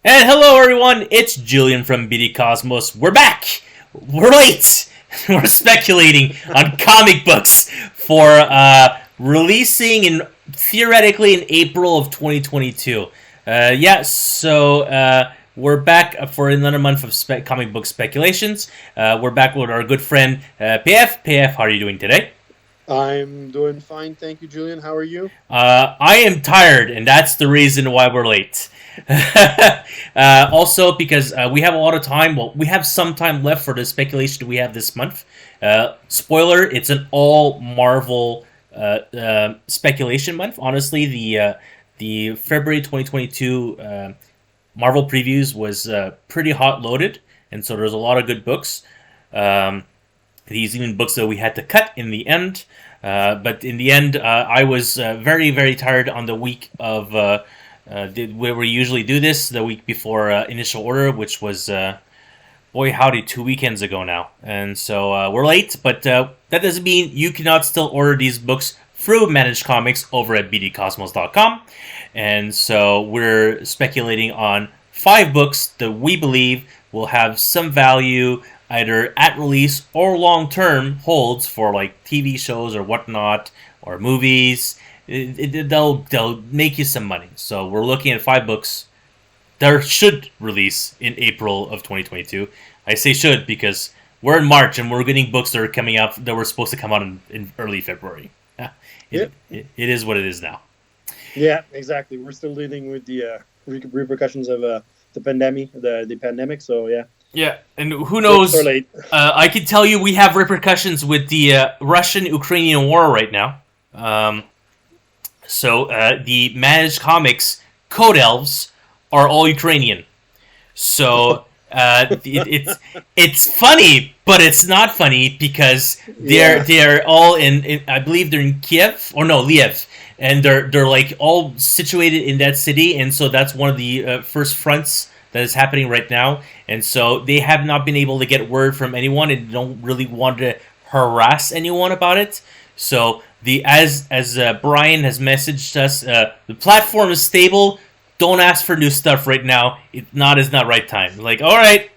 And hello, everyone. It's Julien from BD Cosmos. We're back. We're late. We're speculating on comic books for releasing theoretically in April of 2022. We're back for another month of comic book speculations. We're back with our good friend PF. PF, how are you doing today? I'm doing fine, thank you, Julian. How are you? I am tired, and that's the reason why we're late. Also, because we have a lot of time. Well, we have some time left for the speculation we have this month. Spoiler: it's an all Marvel speculation month. Honestly, the February 2022 Marvel previews was pretty hot loaded, and so there's a lot of good books. These even books that we had to cut in the end. But in the end, I was very, very tired on the week of where we usually do this, the week before initial order, which was, boy howdy, 2 weekends ago now. And so we're late, but that doesn't mean you cannot still order these books through Managed Comics over at bdcosmos.com. And so we're speculating on 5 books that we believe will have some value either at release or long-term holds for like TV shows or whatnot or movies. They'll make you some money. So we're looking at 5 books that should release in April of 2022. I say should because we're in March and we're getting books that are coming out that were supposed to come out in early February. It is what it is now. Yeah, exactly. We're still dealing with the repercussions of the pandemic. So yeah. Yeah, and who knows? I can tell you we have repercussions with the Russian-Ukrainian war right now. The Managed Comics Code Elves are all Ukrainian. So it's funny, but it's not funny because they're all in I believe they're in Lviv, and they're like all situated in that city, and so that's one of the first fronts that is happening right now, and so they have not been able to get word from anyone and don't really want to harass anyone about it. So as Brian has messaged us, the platform is stable. Don't ask for new stuff right now. It's not right time. Like, all right,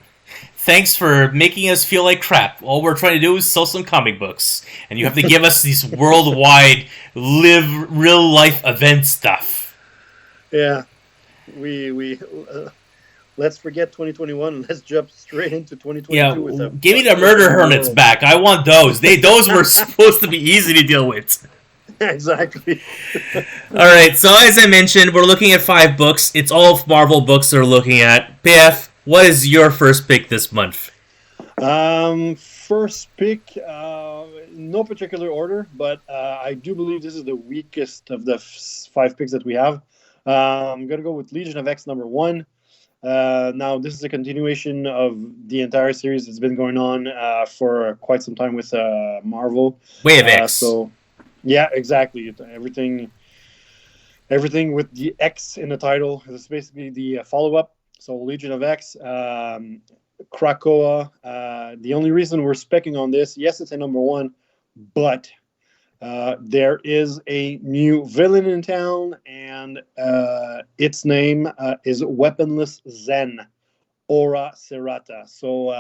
thanks for making us feel like crap. All we're trying to do is sell some comic books, and you have to give us these worldwide, real life event stuff. Yeah, we. Let's forget 2021 and let's jump straight into 2022. Yeah, give me the murder hermits back. I want those. Those were supposed to be easy to deal with. Exactly. All right, so as I mentioned, we're looking at 5 books. It's all Marvel books that we're looking at. PF, what is your first pick this month? First pick, no particular order, but I do believe this is the weakest of the 5 picks that we have. I'm going to go with Legion of X number 1. Now, this is a continuation of the entire series that's been going on for quite some time with Marvel. Way of X. So, yeah, exactly. Everything with the X in the title. This is basically the follow-up. So, Legion of X, Krakoa. The only reason we're specking on this, yes, it's a number 1, but there is a new villain in town, and its name is Weaponless Zen, Aura Serata. So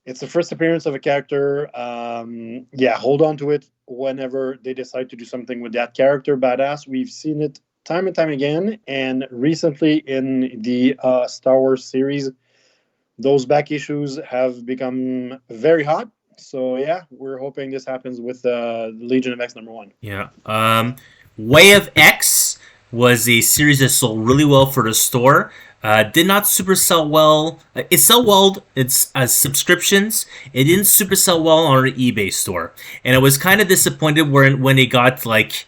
it's the first appearance of a character. Hold on to it whenever they decide to do something with that character. Badass. We've seen it time and time again, and recently in the Star Wars series, those back issues have become very hot. So, yeah, we're hoping this happens with Legion of X number 1. Yeah. Way of X was a series that sold really well for the store. Did not super sell well. It sold well. It's subscriptions. It didn't super sell well on our eBay store. And I was kind of disappointed when it got, like,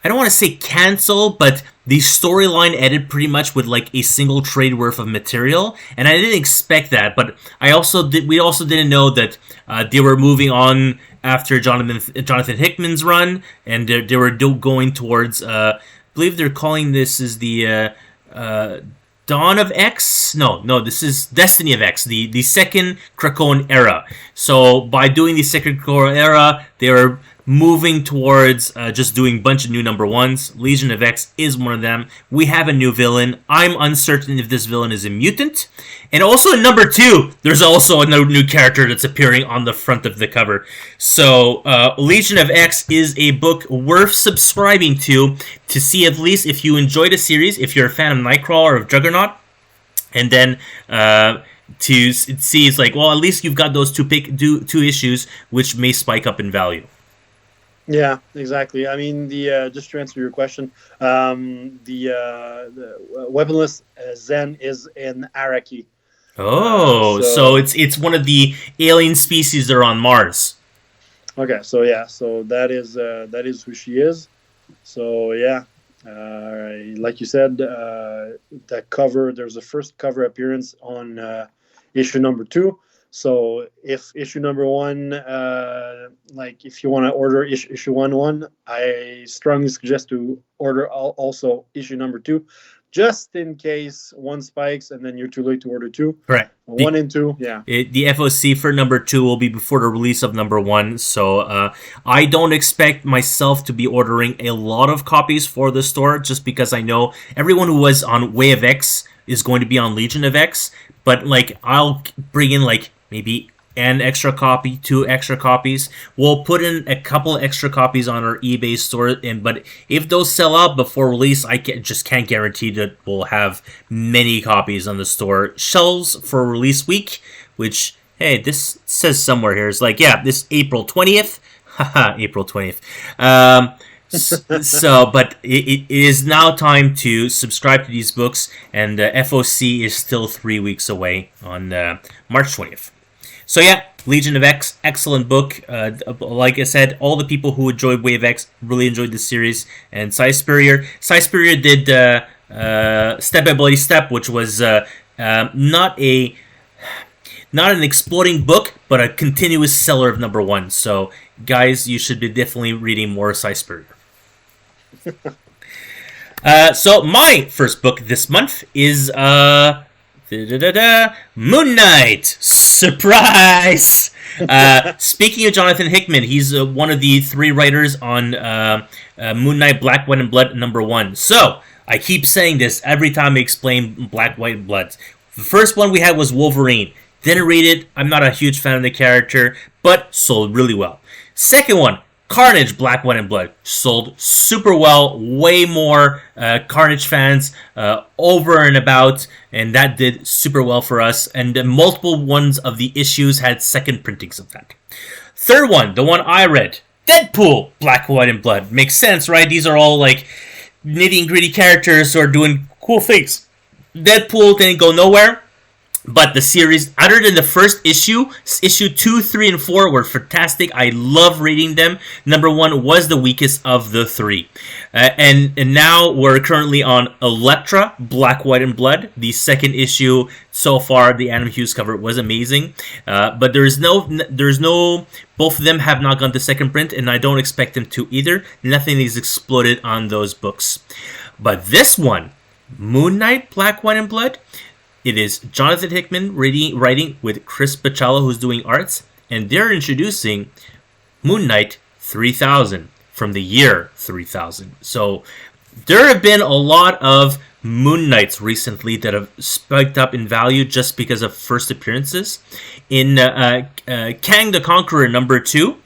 I don't want to say cancel, but the storyline ended pretty much with like a single trade worth of material, and I didn't expect that. But we also didn't know that they were moving on after Jonathan Hickman's run, and they were going towards. I believe they're calling this is the Dawn of X. No, this is Destiny of X, the second Krakoan era. So by doing the second Krakoan era, they were moving towards just doing a bunch of new number ones. Legion of X is one of them. We have a new villain. I'm uncertain if this villain is a mutant. And also in number 2, there's also another new character that's appearing on the front of the cover. So Legion of X is a book worth subscribing to see at least if you enjoy the series, if you're a fan of Nightcrawler or of Juggernaut. And then to see, it's like, well, at least you've got those two issues, which may spike up in value. Yeah, exactly. I mean, the just to answer your question, the weaponless Zen is in Araki. So it's one of the alien species that are on Mars. Okay, so yeah, so that is who she is. So yeah, like you said, that cover, there's a first cover appearance on issue number 2. So if issue number 1, like if you want to order issue 1, I strongly suggest to order also issue number 2, just in case 1 spikes and then you're too late to order 2. Correct. 1 and 2, yeah. The FOC for number 2 will be before the release of number 1, so I don't expect myself to be ordering a lot of copies for the store, just because I know everyone who was on Way of X is going to be on Legion of X, but like I'll bring in like maybe an extra copy, 2 extra copies. We'll put in a couple extra copies on our eBay store, but if those sell out before release, I just can't guarantee that we'll have many copies on the store shelves for release week, which, hey, this says somewhere here. It's like, yeah, this April 20th. Haha, April 20th. But it is now time to subscribe to these books, and FOC is still 3 weeks away on March 20th. So yeah, Legion of X, excellent book. Like I said, all the people who enjoyed Wave X really enjoyed the series. And Cy Spurrier did Step by Bloody Step, which was not an exploding book, but a continuous seller of number 1. So guys, you should be definitely reading more Cy Spurrier. So my first book this month is Moon Knight! Surprise! Speaking of Jonathan Hickman, he's one of the 3 writers on Moon Knight, Black, White, and Blood number 1. So, I keep saying this every time I explain Black, White, and Blood. The first one we had was Wolverine. Didn't read it. I'm not a huge fan of the character, but sold really well. Second one, Carnage, Black, White, and Blood. Sold super well. Way more Carnage fans over and about. And that did super well for us. And multiple ones of the issues had second printings of that. Third one, the one I read. Deadpool, Black, White, and Blood. Makes sense, right? These are all like nitty and gritty characters who are doing cool things. Deadpool didn't go nowhere. But the series, other than the first issue 2, 3, and 4 were fantastic. I love reading them. Number 1 was the weakest of the 3. And now we're currently on Elektra, Black, White, and Blood. The second issue so far, the Adam Hughes cover was amazing. But there's no, both of them have not gone to second print, and I don't expect them to either. Nothing is exploded on those books. But this one, Moon Knight, Black, White, and Blood, it is Jonathan Hickman writing with Chris Bachalo, who's doing arts, and they're introducing Moon Knight 3000 from the year 3000. So there have been a lot of Moon Knights recently that have spiked up in value just because of first appearances. In Kang the Conqueror number 2,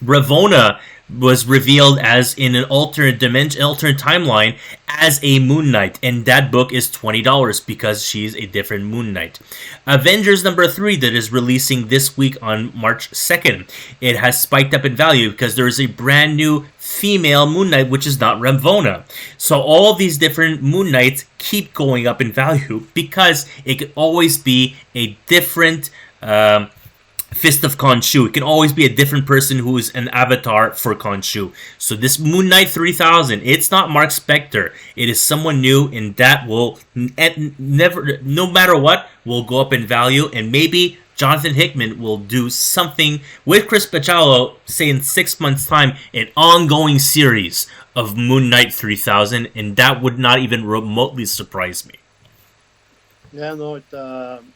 Ravonna was revealed as in an alternate dimension, alternate timeline as a Moon Knight, and that book is $20 because she's a different Moon Knight. Avengers number 3 that is releasing this week on March 2nd. It has spiked up in value because there is a brand new female Moon Knight, which is not Ravonna. So all these different Moon Knights keep going up in value because it could always be a different Fist of Khonshu. It can always be a different person who is an avatar for Khonshu. So this Moon Knight 3000, it's not Mark Spector. It is someone new, and that will never, no matter what, will go up in value. And maybe Jonathan Hickman will do something with Chris Bachalo, say in 6 months' time, an ongoing series of Moon Knight 3000, and that would not even remotely surprise me. Yeah, no,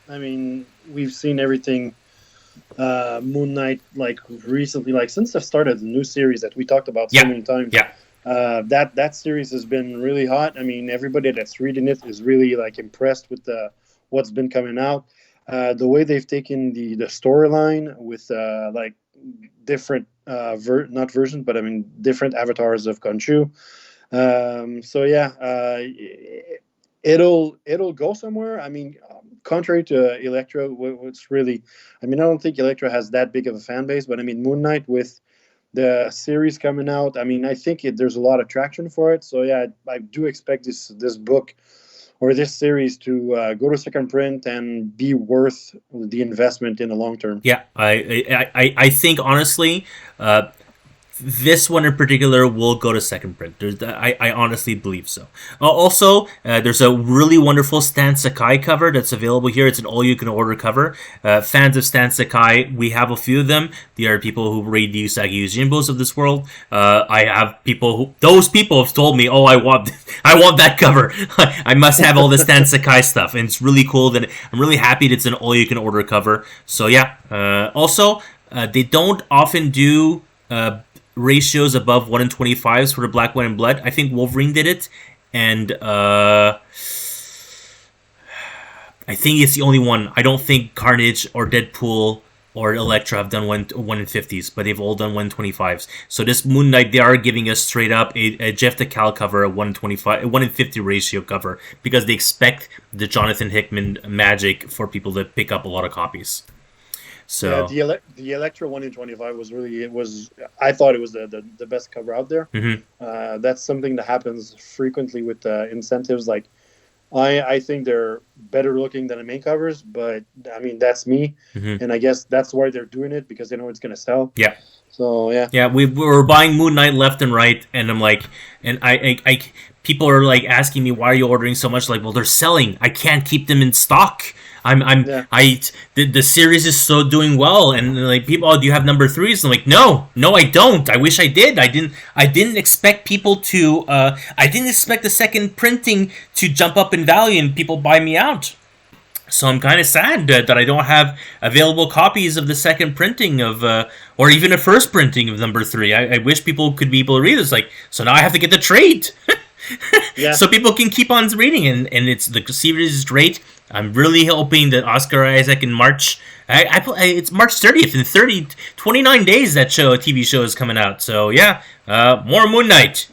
I mean, we've seen everything Moon Knight, like recently, like since I've started the new series that we talked about so Yeah, many times. yeah. That series has been really hot. I mean, everybody that's reading it is really like impressed with the what's been coming out. The way they've taken the storyline with like different not versions, but I mean different avatars of Khonshu. So yeah, it'll go somewhere. I mean, contrary to Electro, what's really, I mean, I don't think Electro has that big of a fan base, but I mean, Moon Knight with the series coming out, I mean, I think there's a lot of traction for it. So yeah, I do expect this book or this series to go to second print and be worth the investment in the long term. Yeah, I think honestly, this one in particular will go to second print. I honestly believe so. Also, there's a really wonderful Stan Sakai cover that's available here. It's an all-you-can-order cover. Fans of Stan Sakai, we have a few of them. They are people who read the Usagi Yojimbo's of this world. I have those people have told me, oh, I want that cover. I must have all the Stan Sakai stuff, and it's really cool. That I'm really happy that it's an all-you-can-order cover. So yeah. Also, they don't often do ratios above 1 in 25s for the Black, White, and Blood. I think Wolverine did it, and I think it's the only one. I don't think Carnage or Deadpool or Elektra have done 1 in 50s, but they've all done 1 in 25s. So this Moon Knight, they are giving us straight up a Jeff DeCal cover, a 1 in 25, 1 in 50 ratio cover, because they expect the Jonathan Hickman magic for people to pick up a lot of copies. So yeah, the Electra 1 in 25 was really, it was, I thought it was the best cover out there. That's something that happens frequently with incentives. Like I think they're better looking than the main covers, but I mean that's me, and I guess that's why they're doing it, because they know it's gonna sell. yeah. So yeah, Yeah, we were buying Moon Knight left and right, and I'm like, and I people are like asking me, why are you ordering so much? Like, well, they're selling. I can't keep them in stock. yeah, The series is so doing well, and like people, oh, do you have number threes? I'm like, no, I don't. I wish I did. I didn't expect people to. I didn't expect the second printing to jump up in value and people buy me out. So I'm kind of sad that I don't have available copies of the second printing of, or even a first printing of number 3. I wish people could be able to read this. Like, so now I have to get the trade, yeah. so people can keep on reading. And it's the series is great. I'm really hoping that Oscar Isaac in March. It's March 30th. In 29 days, that TV show is coming out. So yeah, more Moon Knight.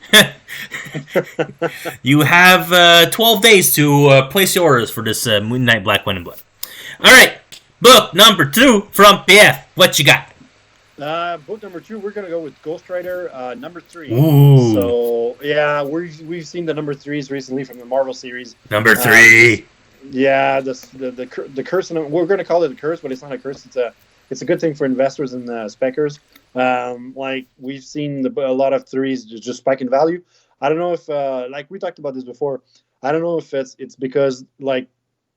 You have 12 days to place your orders for this Moon Knight Black, White, and Blood. All right, book number 2 from PF. What you got? Book number 2, we're gonna go with Ghost Rider number 3. Ooh. So yeah, we've seen the number 3s recently from the Marvel series. Number 3. Yeah, the curse. We're going to call it a curse, but it's not a curse. It's a good thing for investors and speckers. Like we've seen a lot of 3s just spike in value. I don't know if like we talked about this before. I don't know if it's because like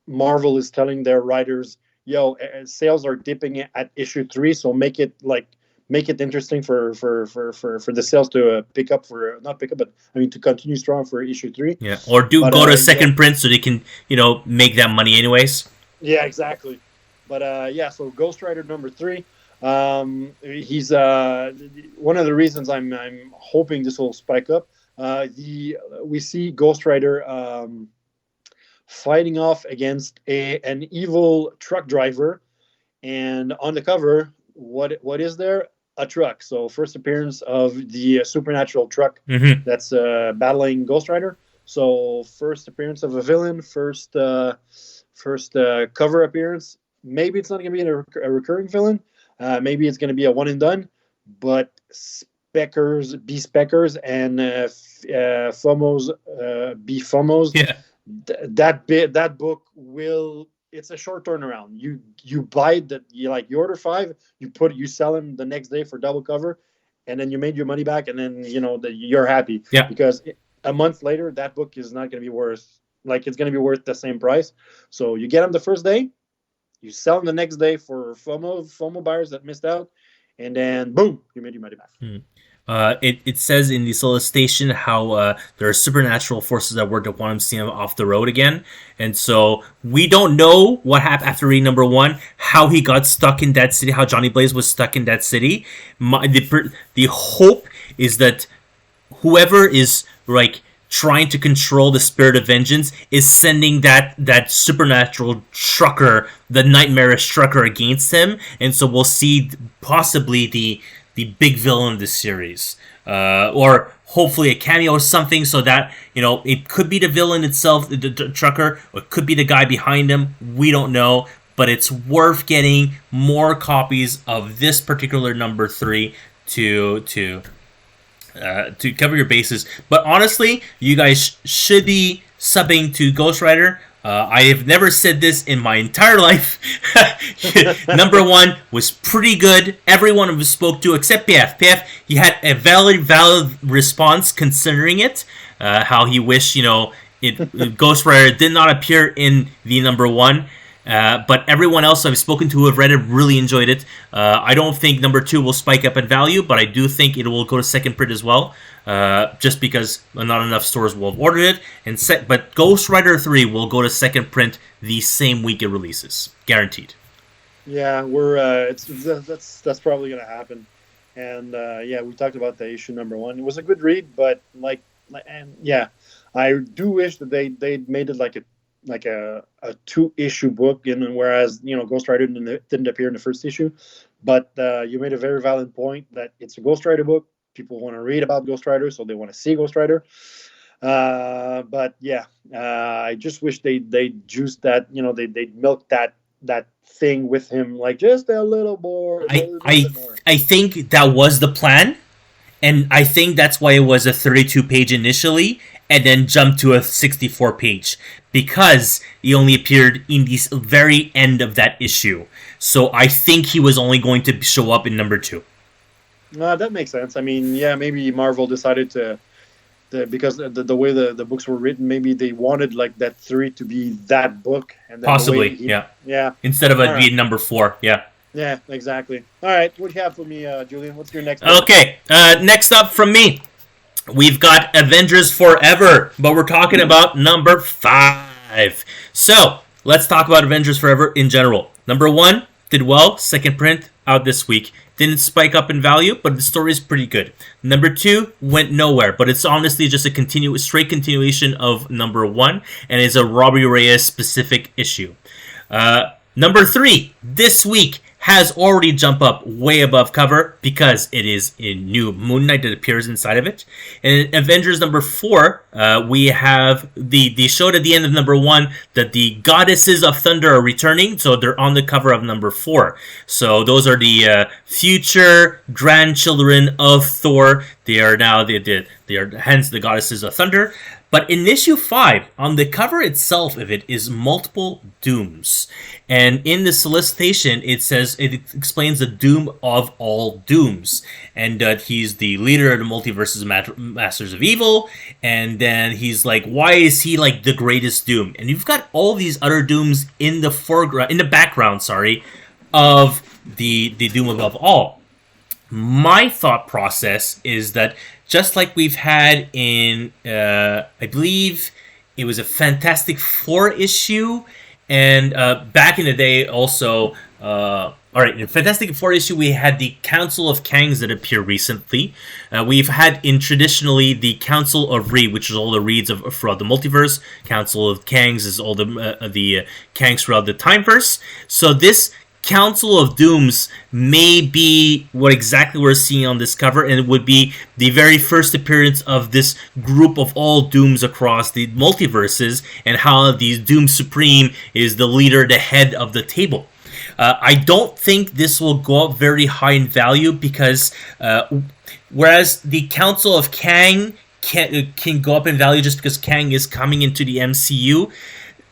Marvel is telling their writers, yo, sales are dipping at issue 3, so make it interesting for the sales to pick up, for not pick up, but I mean to continue strong for issue 3. Yeah, or go to second print so they can make that money anyways. Yeah, exactly. But yeah, so Ghost Rider number 3. He's one of the reasons I'm hoping this will spike up. We see Ghost Rider fighting off against an evil truck driver, and on the cover, what is there? A truck. So first appearance of the supernatural truck that's battling Ghost Rider. So first appearance of a villain, first cover appearance. Maybe it's not going to be a recurring villain. Maybe it's going to be a one and done. But Speckers, and FOMOs, FOMOs. Yeah. That book will. It's a short turnaround. You buy that, you order 5, you sell them the next day for double cover, and then you made your money back, and then you're happy. Yeah. Because a month later, that book is not going to be worth, it's going to be worth the same price. So you get them the first day, you sell them the next day for FOMO buyers that missed out, and then boom, you made your money back. It says in the solicitation how there are supernatural forces at work that want him to see him off the road again. And so we don't know what happened after reading number one, how he got stuck in that city, how Johnny Blaze was stuck in that city. The hope is that whoever is like trying to control the spirit of vengeance is sending that supernatural trucker, the nightmarish trucker, against him, and so we'll see possibly the big villain of the series, or hopefully a cameo or something, so that it could be the villain itself, the trucker, or it could be the guy behind him. We don't know, but it's worth getting more copies of this particular number 3 to cover your bases. But honestly, you guys should be subbing to Ghost Rider. I have never said this in my entire life. Number 1 was pretty good. Everyone who spoke to, except PF. PF, he had a valid response considering it. How he wished, Ghost Rider did not appear in the number 1. But everyone else I've spoken to who have read it really enjoyed it. I don't think number 2 will spike up in value, but I do think it will go to second print as well, just because not enough stores will have ordered it. But Ghost Rider 3 will go to second print the same week it releases, guaranteed. Yeah, that's probably going to happen. And we talked about the issue number 1. It was a good read, but I do wish that they made it like a 2-issue book, and whereas Ghost Rider didn't appear in the first issue. But you made a very valid point that it's a Ghost Rider book. People want to read about Ghost Rider, so they want to see Ghost Rider. I just wish they juiced that, they milked that thing with him like just a little more. I think that was the plan, and I think that's why it was a 32-page initially, and then jumped to a 64-page, because he only appeared in the very end of that issue. So I think he was only going to show up in number 2. That makes sense. I mean, maybe Marvel decided because the way the books were written, maybe they wanted like that 3 to be that book. And then possibly, yeah. Instead of it being number 4, yeah. Yeah, exactly. All right, what do you have for me, Julien? What's your next? Okay, next up from me, we've got Avengers Forever, but we're talking about number 5. So, let's talk about Avengers Forever in general. Number 1 did well, second print out this week. Didn't spike up in value, but the story is pretty good. Number 2 went nowhere, but it's honestly just a straight continuation of number 1, and is a Robbie Reyes specific issue. Number 3 this week has already jumped up way above cover because it is a new Moon Knight that appears inside of it. And in Avengers number 4, we have the showed at the end of number 1 that the Goddesses of Thunder are returning, so they're on the cover of number 4. So those are the future grandchildren of Thor. They are now they are hence the Goddesses of Thunder. But in issue 5, on the cover itself of it is multiple dooms. And in the solicitation, it explains the doom of all dooms. And that he's the leader of the multiverse's masters of evil. And then he's like, why is he like the greatest doom? And you've got all these other dooms in the background, of the doom above all. My thought process is that just like we've had in, I believe it was a Fantastic Four issue, and back in the day also, in Fantastic Four issue we had the Council of Kangs that appeared recently. We've had traditionally the Council of Reed, which is all the Reeds throughout the multiverse. Council of Kangs is all the Kangs throughout the Timeverse. So this Council of Dooms may be what exactly we're seeing on this cover, and it would be the very first appearance of this group of all Dooms across the multiverses, and how the Doom Supreme is the leader, the head of the table. I don't think this will go up very high in value, because whereas the Council of Kang can go up in value just because Kang is coming into the MCU,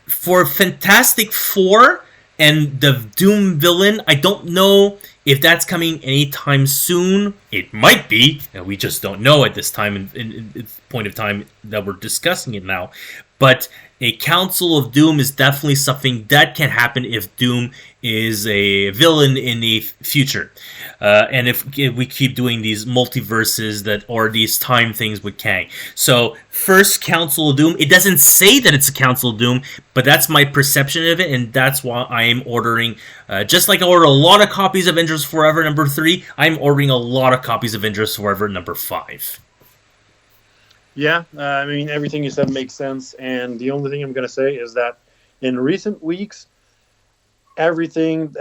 for Fantastic Four and the Doom villain, I don't know if that's coming anytime soon. It might be. We just don't know at this time, in point of time that we're discussing it now. But a Council of Doom is definitely something that can happen if Doom is a villain in the future. And if we keep doing these multiverses or these time things with Kang. So, first Council of Doom, it doesn't say that it's a Council of Doom, but that's my perception of it, and that's why I am ordering, just like I ordered a lot of copies of Avengers Forever number 3, I'm ordering a lot of copies of Avengers Forever number 5. Yeah, I mean, everything you said makes sense, and the only thing I'm going to say is that in recent weeks, everything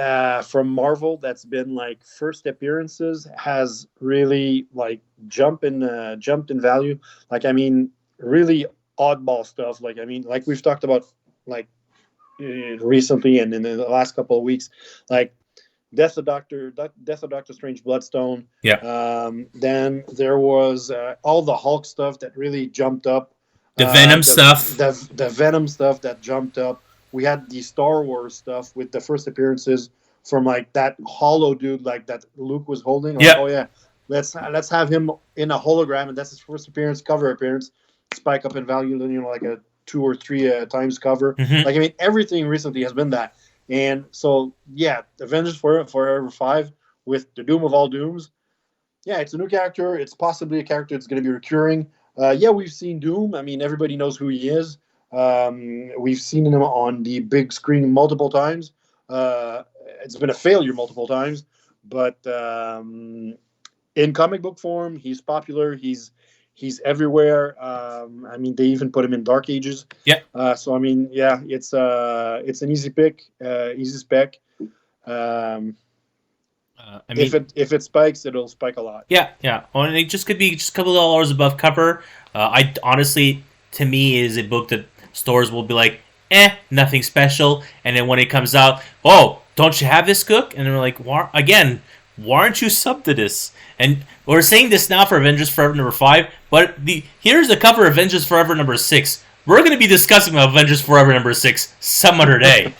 from Marvel that's been like first appearances has really like jumped in value. Like, I mean, really oddball stuff. Like, I mean, like we've talked about like recently and in the last couple of weeks, like Death of Doctor Strange, Bloodstone. Yeah. Then there was all the Hulk stuff that really jumped up. The Venom stuff. The Venom stuff that jumped up. We had the Star Wars stuff with the first appearances from like that hollow dude, like that Luke was holding. Like, yeah. Oh yeah, let's have him in a hologram, and that's his first appearance, cover appearance. Spike up in value, like a 2 or 3 times cover. Mm-hmm. Like, I mean, everything recently has been that. And so, yeah, Avengers Forever 5 with the Doom of all Dooms. Yeah, it's a new character. It's possibly a character that's going to be recurring. Yeah, we've seen Doom. I mean, everybody knows who he is. We've seen him on the big screen multiple times. It's been a failure multiple times. But in comic book form, he's popular. He's everywhere. I mean, they even put him in Dark Ages. Yeah. So I mean, yeah, it's an easy pick, easy spec. I mean, if it spikes, it'll spike a lot. Yeah. Well, and it just could be just a couple of dollars above cover. I honestly, to me, is a book that stores will be like, nothing special. And then when it comes out, oh, don't you have this, Cook? And they're like, why aren't you sub to this? And we're saying this now for Avengers Forever number 5, but here's the cover of Avengers Forever number 6. We're going to be discussing Avengers Forever number 6 some other day.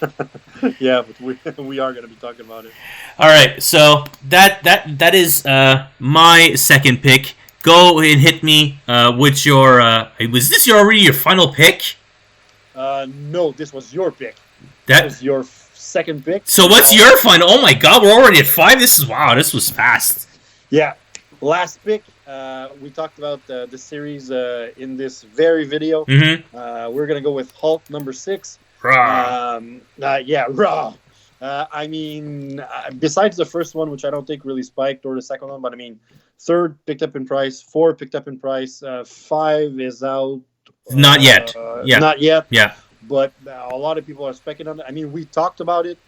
Yeah, but we are going to be talking about it. All right, so that is my second pick. Go and hit me with your... was this already your final pick? No, this was your pick. That was your second pick. So what's your final? Oh my god, we're already at 5? This was fast. Yeah. Last pick. We talked about the series in this very video. Mm-hmm. We're going to go with Hulk number 6. Raw. Raw. I mean, besides the first one, which I don't think really spiked, or the second one, but I mean, 3rd picked up in price, 4 picked up in price, 5 is out. Not yet. Not yet. Yeah. But a lot of people are speculating on it. I mean, we talked about it,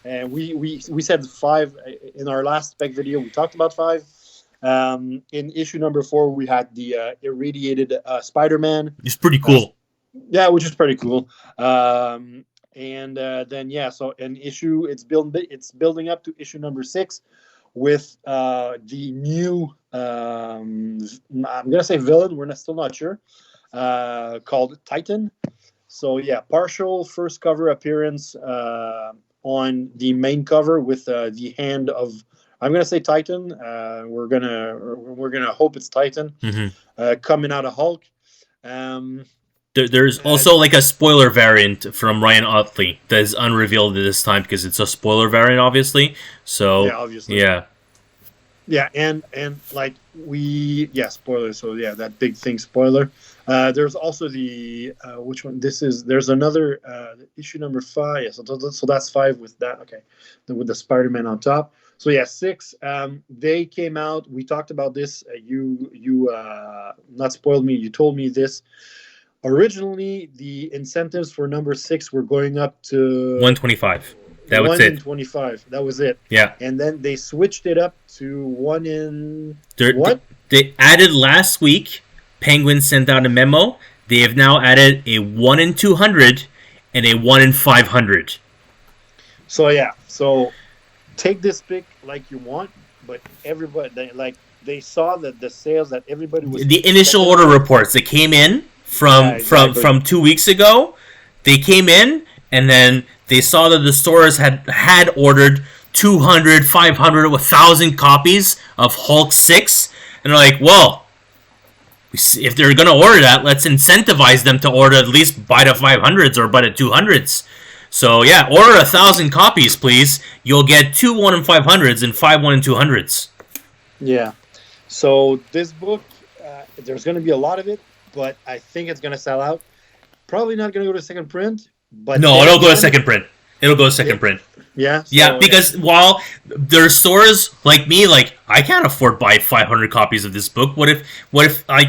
and we said 5 in our last spec video. We talked about 5. In issue number 4, we had the irradiated Spider-Man. It's pretty cool. Yeah, which is pretty cool. And then so in issue, it's building up to issue number 6 with the new I'm gonna say villain. We're still not sure. Called Titan. So yeah, partial first cover appearance on the main cover with the hand of, I'm gonna say Titan. We're gonna hope it's Titan. Mm-hmm. Coming out of Hulk. There's also like a spoiler variant from Ryan Otley that is unrevealed at this time because it's a spoiler variant, obviously. So yeah, obviously. Yeah, and like spoiler. So yeah, that big thing, spoiler. There's also the which one? There's another issue number 5. Yeah, so that's 5 with that. Okay, with the Spider-Man on top. So yeah, 6. They came out. We talked about this. You not spoiled me. You told me this. Originally, the incentives for number 6 were going up to 125. That was it. 125. That was it. Yeah. And then they switched it up to 1 in... What? They added last week. Penguin sent out a memo. They have now added a 1 in 200 and a 1 in 500. So yeah. So take this pick like you want, but everybody they saw that the sales that everybody was... The initial order reports that came in from 2 weeks ago, they came in and then they saw that the stores had ordered 200, 500, 1,000 copies of Hulk 6, and they're like, well, if they're going to order that, let's incentivize them to order at least buy the 500s or buy the 200s. So yeah, order 1,000 copies, please. You'll get 2 1 and 500s and 5 1 and 200s. Yeah. So this book, there's going to be a lot of it, but I think it's going to sell out. Probably not going to go to second print, but no, it'll go to second print. It'll go to second print. Yeah. Yeah, because while there's stores like me, like I can't afford to buy 500 copies of this book. What if I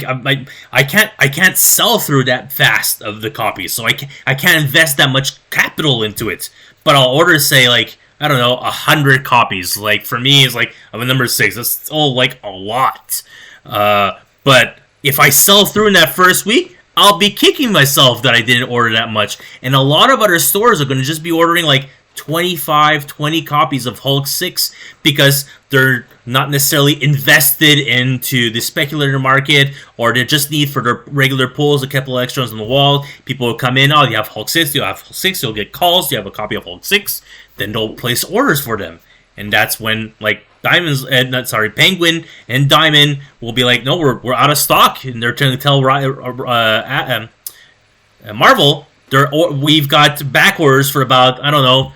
can't sell through that fast of the copies, so I can't invest that much capital into it. But I'll order, say, like, I don't know, 100 copies. Like for me, it's like I'm a number 6. That's still like a lot. But if I sell through in that first week, I'll be kicking myself that I didn't order that much. And a lot of other stores are going to just be ordering like 25, 20 copies of Hulk 6 because they're not necessarily invested into the speculator market, or they just need for their regular pulls a couple extras on the wall. People will come in, oh, you have Hulk 6, you have Hulk 6, you'll get calls, you have a copy of Hulk 6, then they'll place orders for them. And that's when, like, Penguin and Diamond will be like, no, we're out of stock, and they're trying to tell Marvel, we've got back orders for about, I don't know,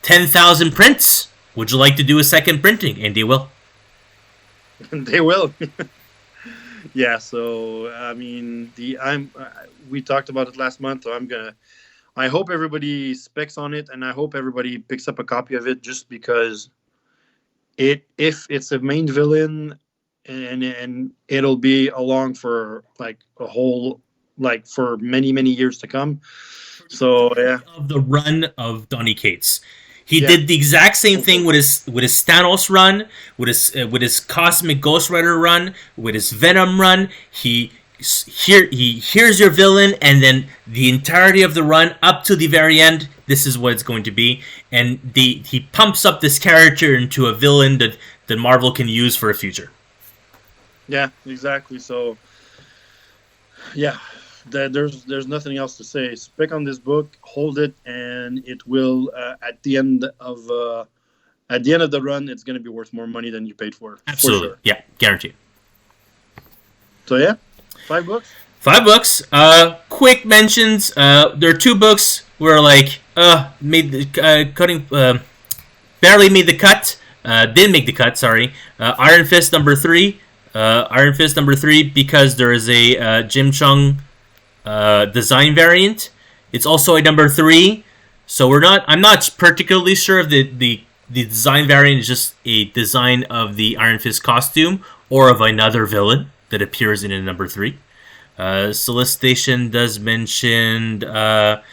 10,000 prints. Would you like to do a second printing? And they will. They will. Yeah. So I mean, we talked about it last month. So I hope everybody specs on it, and I hope everybody picks up a copy of it, just because if it's a main villain, and it'll be along for like a whole, like, for many years to come. So yeah, of the run of Donny Cates, he did the exact same thing with his Thanos run, with his Cosmic Ghost Rider run, with his Venom run. He here's your villain, and then the entirety of the run up to the very end, this is what it's going to be, and he pumps up this character into a villain that Marvel can use for a future. Yeah, exactly. So yeah. There's nothing else to say. Spec on this book, hold it, and it will at the end of the run, it's going to be worth more money than you paid for. Absolutely, for sure. Yeah, guaranteed. So yeah, 5 books. 5 books. Quick mentions. There are 2 books where like made the cutting, barely made the cut. Didn't make the cut. Sorry. Iron Fist number 3. Iron Fist number 3 because there is a Jim Chung design variant. It's also a number 3, so I'm not particularly sure if the design variant is just a design of the Iron Fist costume or of another villain that appears in a number 3. Solicitation does mention, but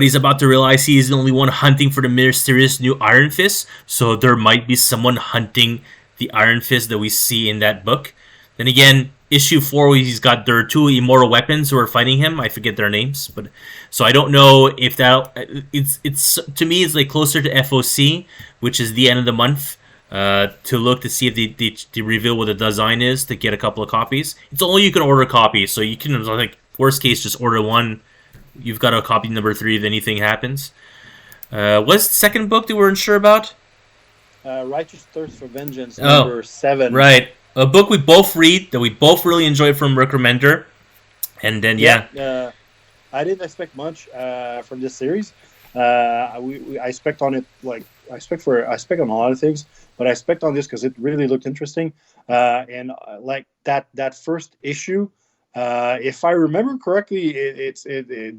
he's about to realize he is the only one hunting for the mysterious new Iron Fist, so there might be someone hunting the Iron Fist that we see in that book. Then again, issue 4, there are 2 immortal weapons who are fighting him. I forget their names, but so I don't know if it's to me it's like closer to FOC, which is the end of the month, to look to see if they reveal what the design is to get a couple of copies. It's only you can order a copy, so you can, like, worst case, just order 1. You've got a copy number 3 if anything happens. What's the second book that we're unsure about? Righteous Thirst for Vengeance, number 7. Right. A book we both read that we both really enjoyed from Rick Remender. And then, I didn't expect much from this series. I spec'd on it, like, I spec'd on a lot of things, but I spec'd on this because it really looked interesting. And like that first issue, if I remember correctly,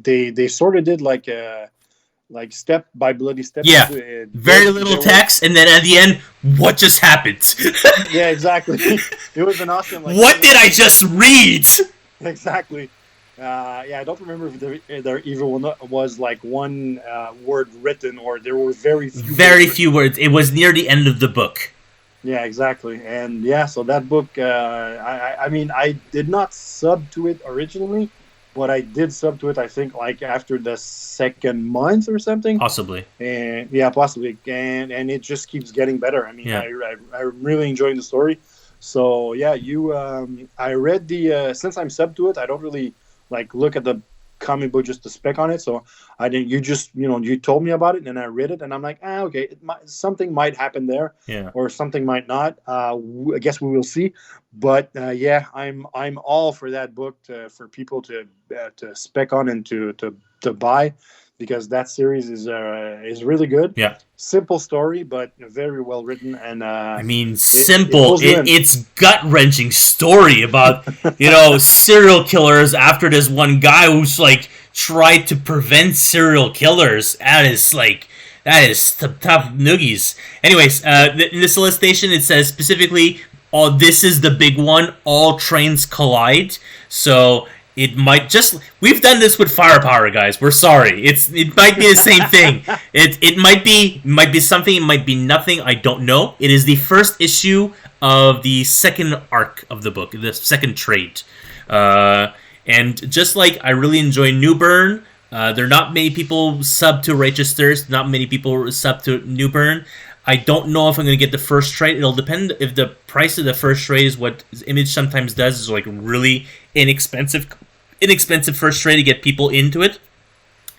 they sort of did like step by bloody step. Yeah, very little text, and then at the end, what just happened? Yeah, exactly. It was an awesome. Like, what did I just read? Exactly. I don't remember if there even was like one word written, or there were very few words. It was near the end of the book. Yeah, exactly. And yeah, so that book, I mean, I did not sub to it originally, but I did sub to it, I think, like after the second month or something. Possibly. And yeah, possibly. And it just keeps getting better. I mean, yeah. I'm really enjoying the story. So yeah, I read since I'm sub to it, I don't really like look at the comic book just to spec on it. So I didn't. You told me about it, and I read it, and I'm like, okay, something might happen there, or something might not. I guess we will see. But yeah, I'm all for that book for people to spec on and to buy, because that series is really good. Yeah. Simple story, but very well written, and I mean, simple. It's gut-wrenching story about serial killers after this one guy who's like tried to prevent serial killers. That is tough noogies. Anyways, in the solicitation it says specifically, this is the big one. All trains collide. So it might we've done this with firepower, guys. We're sorry. It might be the same thing. It might be something, it might be nothing, I don't know. It is the first issue of the second arc of the book, the second trade. And just like I really enjoy New Bern, there are not many people sub to Righteous Thirst, not many people sub to New Bern. I don't know if I'm going to get the first trade. It'll depend if the price of the first trade is what Image sometimes does, is like really inexpensive first trade to get people into it.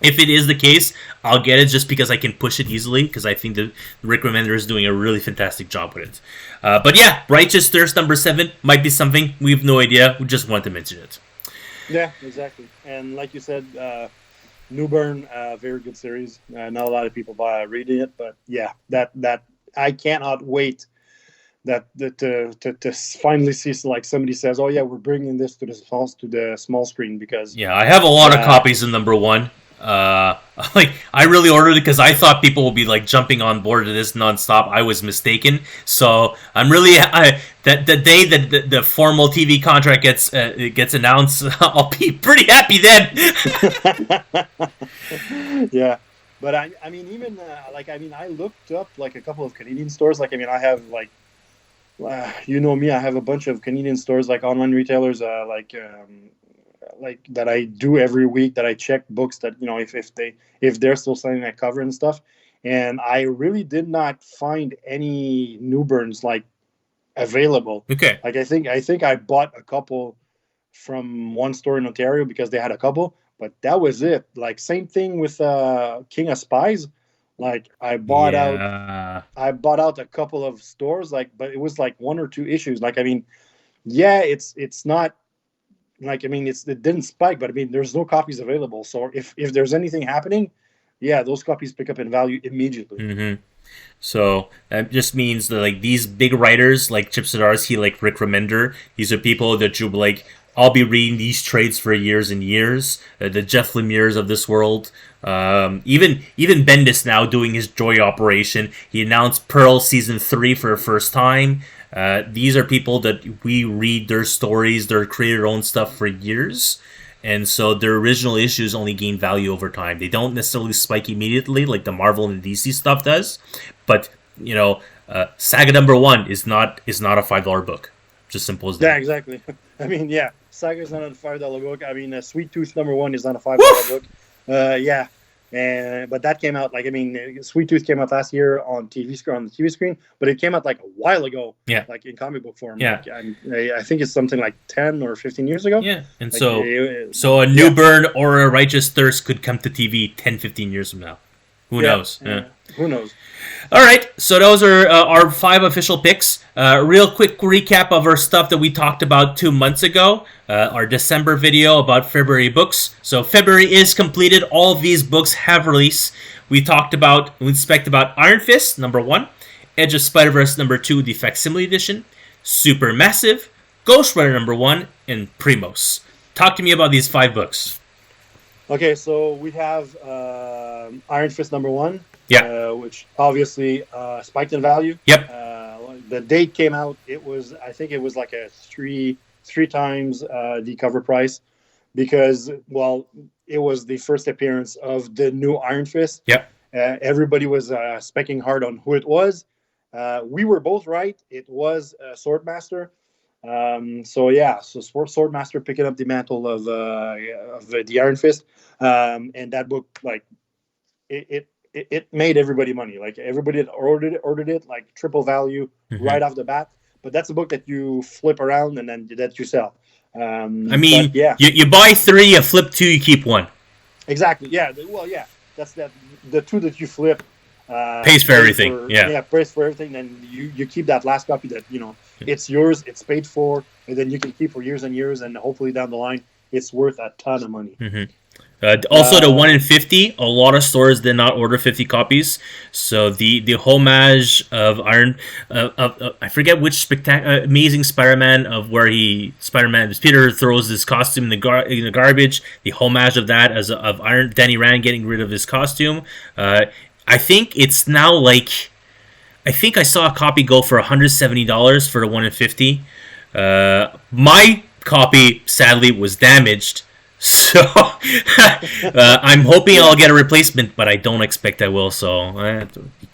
If it is the case, I'll get it just because I can push it easily, because I think the Rick Remender is doing a really fantastic job with it. But yeah, Righteous Thirst number 7 might be something. We have no idea. We just want to mention it. Yeah, exactly. And like you said, New Bern, very good series. Not a lot of people reading it, but yeah, that I cannot wait to finally see, like, somebody says, "Oh yeah, we're bringing this to the small screen," because I have a lot of copies in number 1. I really ordered it because I thought people would be like jumping on board to this nonstop. I was mistaken. So I'm really that the day that the formal TV contract gets announced, I'll be pretty happy then. Yeah, but I mean, even I looked up like a couple of Canadian stores. Like, I mean, I have like, you know me, I have a bunch of Canadian stores, like online retailers, like that I do every week, that I check books that, if they're still selling that cover and stuff. And I really did not find any New Berns like available. Okay. Like, I think I bought a couple from one store in Ontario because they had a couple, but that was it. Like, same thing with King of Spies. Like, I bought out a couple of stores, like, but it was like 1 or 2 issues. Like, I mean, yeah, it's not like, I mean, it didn't spike, but I mean, there's no copies available. So if there's anything happening, yeah, those copies pick up in value immediately. Mm-hmm. So that just means that, like, these big writers like Chip Zdarsky, like Rick Remender, these are people that you like. I'll be reading these trades for years and years. The Jeff Lemire's of this world. Even Bendis now doing his Joy Operation. He announced Pearl Season 3 for the first time. These are people that we read their stories, they're created their own stuff for years. And so their original issues only gain value over time. They don't necessarily spike immediately like the Marvel and DC stuff does. But, Saga number 1 is not a $5 book. Just simple as that. Yeah, exactly. I mean, yeah, Saga's not a $5 book. I mean, Sweet Tooth number 1 is not a $5 book. Yeah. But that came out, like, I mean, Sweet Tooth came out last year on the TV screen, but it came out like a while ago. Yeah. Like in comic book form. Yeah. Like, I think it's something like 10 or 15 years ago. Yeah. And like, so a New Bern or a Righteous Thirst could come to TV 10, 15 years from now. Who knows? Yeah. Who knows? All right, so those are our 5 official picks. Real quick recap of our stuff that we talked about 2 months ago. Our December video about February books. So February is completed. All of these books have released. We talked about Iron Fist, number 1. Edge of Spider-Verse, number 2, the Facsimile Edition. Supermassive, Ghost Rider, number 1, and Primos. Talk to me about these 5 books. Okay, so we have Iron Fist number 1. Yeah. Which obviously spiked in value. Yep. The date came out. I think it was like a three times the cover price, because, well, it was the first appearance of the new Iron Fist. Yep. Everybody was specking hard on who it was. We were both right. It was Swordmaster. So Swordmaster picking up the mantle of the Iron Fist, and that book, like, it made everybody money. Like, everybody that ordered it like triple value right off the bat. But that's a book that you flip around and then that you sell. I mean, you buy 3, you flip 2, you keep 1. Exactly. Yeah. Well, yeah. That's that. The two that you flip Pays for everything. Yeah. pays for everything. And you keep that last copy that it's yours. It's paid for, and then you can keep for years and years, and hopefully down the line it's worth a ton of money. Mm-hmm. Also, the 1 in 50, a lot of stores did not order 50 copies. So the homage of Iron, I forget which amazing Spider-Man of where Peter throws his costume in the garbage. The homage of that of Iron Danny Rand getting rid of his costume. I think it's now like, I think I saw a copy go for $170 for the 1 in 50. My copy sadly was damaged. So I'm hoping I'll get a replacement, but I don't expect I will. So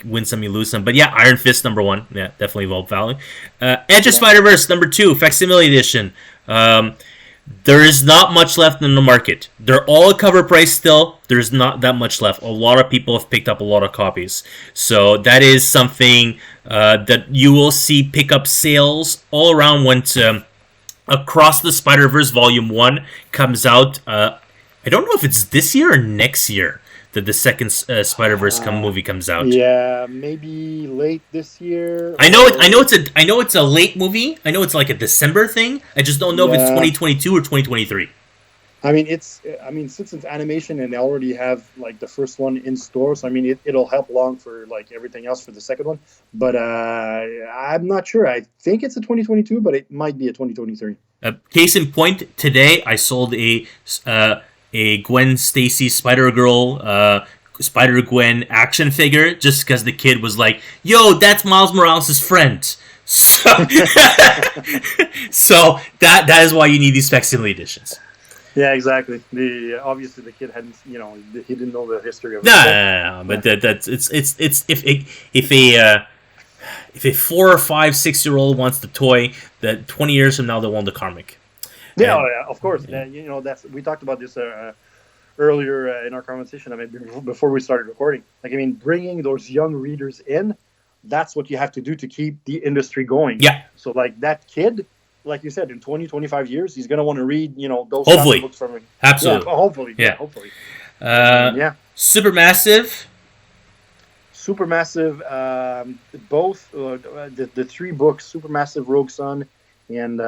win some, you lose some. But yeah, Iron Fist #1, yeah, definitely well value. Edge of Spider-Verse #2, facsimile edition. There is not much left in the market. They're all at cover price still. There's not that much left. A lot of people have picked up a lot of copies, so that is something that you will see pick up sales all around once. Across the Spider-Verse Volume 1 comes out. I don't know if it's this year or next year that the second Spider-Verse movie comes out. Yeah, maybe late this year. I know it's a late movie. I know it's like a December thing. I just don't know if it's 2022 or 2023. I mean, since it's animation and they already have like the first one in stores, I mean, it'll help along for like everything else for the second one. But I'm not sure. I think it's a 2022, but it might be a 2023. Case in point, today I sold a Gwen Stacy Spider-Girl Spider-Gwen action figure just because the kid was like, "Yo, that's Miles Morales' friend." So, so that is why you need these facsimile editions. Yeah, exactly. Obviously the kid hadn't, he didn't know the history of it. No, but that's it's if a 4 or 5, 6-year-old wants the toy, that 20 years from now they want the comic. Yeah, of course. Yeah. That's we talked about this earlier in our conversation. I mean, before we started recording. Like, I mean, bringing those young readers in, that's what you have to do to keep the industry going. Yeah. So like that kid, like you said, in 20, 25 years, he's going to want to read, those hopefully books from him. Absolutely. Yeah, hopefully. Yeah. Hopefully. Supermassive. Both the 3 books, Supermassive, Rogue Sun, and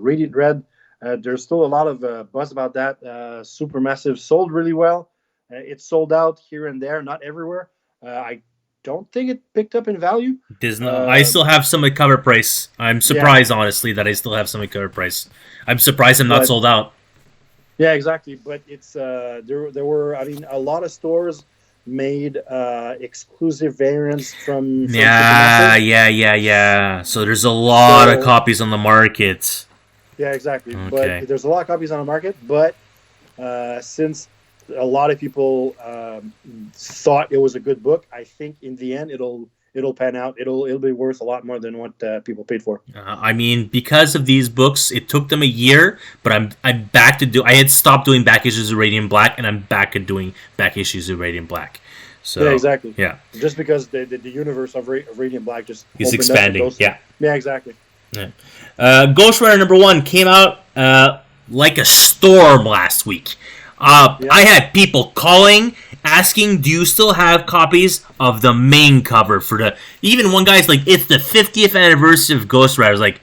Radiant Red. There's still a lot of buzz about that. Supermassive sold really well. It's sold out here and there, not everywhere. I don't think it picked up in value. I still have some at cover price. I'm surprised, honestly, that I still have some at cover price. I'm surprised I'm not sold out. Yeah, exactly. But it's there were, I mean, a lot of stores made exclusive variants from yeah. So there's a lot of copies on the market. Yeah, exactly. Okay. But there's a lot of copies on the market. But since a lot of people thought it was a good book, I think in the end it'll pan out. It'll be worth a lot more than what people paid for. I mean, because of these books, it took them a year, but I'm back to do. I had stopped doing back issues of Radiant Black, and I'm back at doing back issues of Radiant Black. So yeah, exactly. Yeah, just because the universe of Radiant Black just is expanding. Yeah, exactly. Yeah. Ghost Rider #1 came out like a storm last week. I had people calling, asking, "Do you still have copies of the main cover for the?" Even one guy's like, "It's the 50th anniversary of Ghost Rider." I was like,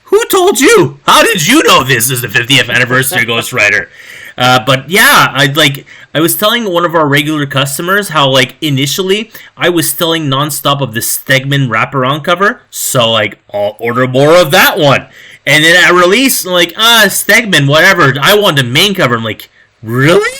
"Who told you? How did you know this is the 50th anniversary of Ghost Rider?" But yeah, I was telling one of our regular customers how like initially I was telling nonstop of the Stegman wraparound cover, so like I'll order more of that one. And then at release, I'm like, Stegman, whatever. I want the main cover. I'm like, really?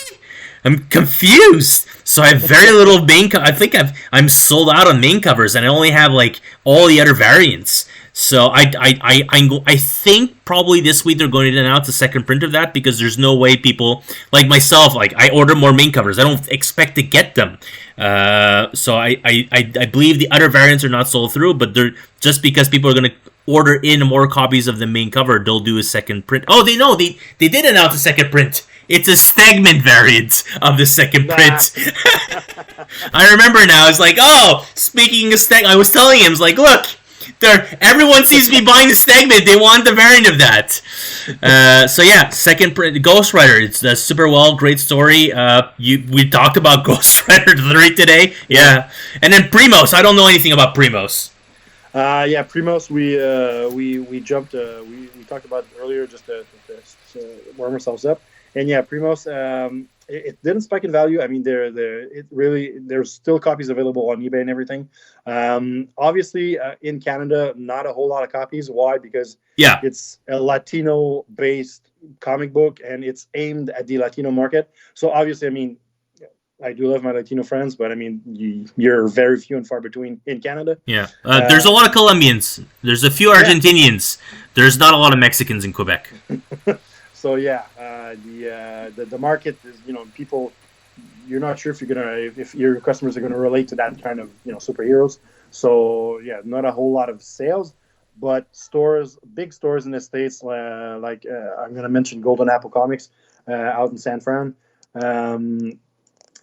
I'm confused. So I have very little main cover. I think I'm sold out on main covers, and I only have like all the other variants. So I think probably this week they're going to announce a second print of that, because there's no way people like myself, like I order more main covers. I don't expect to get them. So I believe the other variants are not sold through, but they're just because people are going to order in more copies of the main cover, they'll do a second print. Oh, they did announce a second print. It's a Stegman variant of the second print. I remember now. It's like, oh, speaking of Steg, I was telling him, it's like, look, Everyone seems to be buying the segment. They want the variant of that. So yeah, second Ghost Rider. It's super well, great story. We talked about Ghost Rider 3 today. Yeah, and then Primos. I don't know anything about Primos. Primos. We jumped. We talked about it earlier just to warm ourselves up. And yeah, Primos. It didn't spike in value. I mean, there's still copies available on eBay and everything. Obviously, in Canada, not a whole lot of copies. Why? Because it's a Latino-based comic book, and it's aimed at the Latino market. So obviously, I mean, I do love my Latino friends, but I mean, you're very few and far between in Canada. Yeah, there's a lot of Colombians. There's a few Argentinians. There's not a lot of Mexicans in Quebec. So yeah, the market is, people, you're not sure if your customers are gonna relate to that kind of superheroes. So yeah, not a whole lot of sales, but big stores in the States, like I'm gonna mention Golden Apple Comics out in San Fran.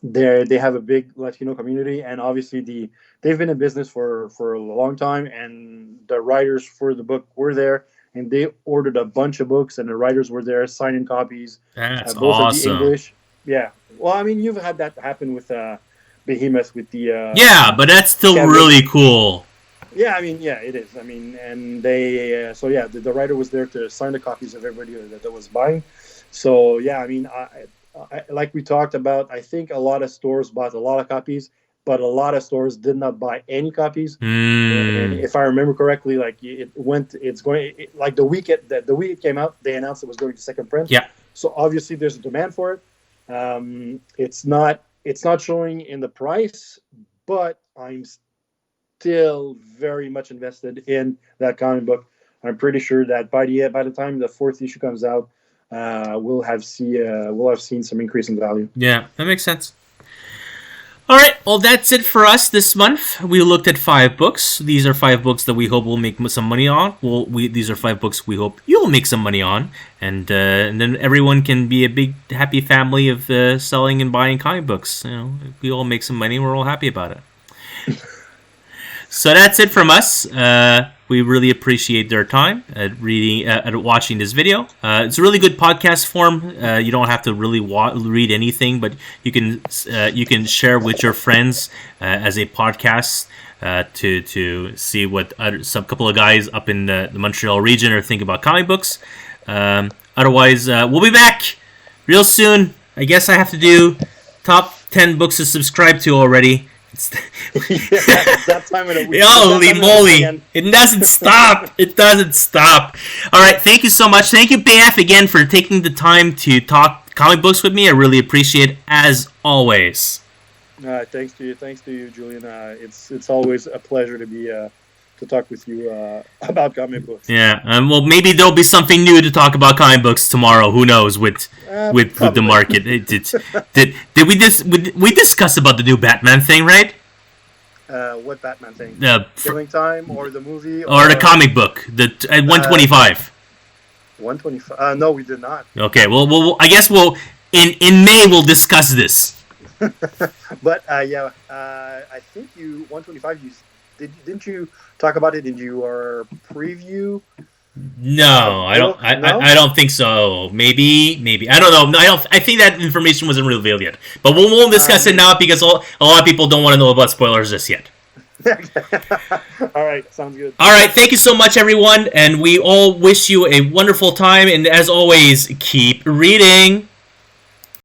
They have a big Latino community, and obviously they've been in business for a long time, and the writers for the book were there. And they ordered a bunch of books, and the writers were there signing copies. That's both awesome. Of the English. Yeah. Well, I mean, you've had that happen with Behemoth with the. Yeah, but that's still really cool. Yeah, I mean, yeah, it is. I mean, and they. So yeah, the writer was there to sign the copies of everybody that was buying. So yeah, I mean, I like we talked about. I think a lot of stores bought a lot of copies, but a lot of stores did not buy any copies. And if I remember correctly, like the week it came out, they announced it was going to second print. Yeah. So obviously there's a demand for it. It's not showing in the price, but I'm still very much invested in that comic book. I'm pretty sure that by the time the fourth issue comes out, we'll have seen some increase in value. Yeah, that makes sense. All right, well, that's it for us this month. We looked at 5 books. These are 5 books that we hope we'll make some money on. These are 5 books we hope you'll make some money on. And then everyone can be a big, happy family of selling and buying comic books. We all make some money. We're all happy about it. So that's it from us. We really appreciate their time at watching this video. It's a really good podcast form. You don't have to really read anything, but you can share with your friends as a podcast to see what some couple of guys up in the Montreal region are thinking about comic books. Otherwise, we'll be back real soon. I guess I have to do top 10 books to subscribe to already. It's that time of the week. Holy moly! It doesn't stop. It doesn't stop. All right, thank you so much. Thank you, PF, again for taking the time to talk comic books with me. I really appreciate it, as always. Thanks to you, Julien. It's always a pleasure to talk with you about comic books. Yeah, well, maybe there'll be something new to talk about comic books tomorrow. Who knows with the market? Did we discuss about the new Batman thing, right? What Batman thing? Killing Time or the movie or the comic book? At 125. 125. No, we did not. Okay, well, I guess in May we'll discuss this. But I think 125. Didn't you talk about it in your preview? No, I don't. I don't think so. Maybe. I don't know. I think that information wasn't revealed yet. But we won't discuss it now because a lot of people don't want to know about spoilers just yet. All right, sounds good. All right, thank you so much, everyone, and we all wish you a wonderful time. And as always, keep reading.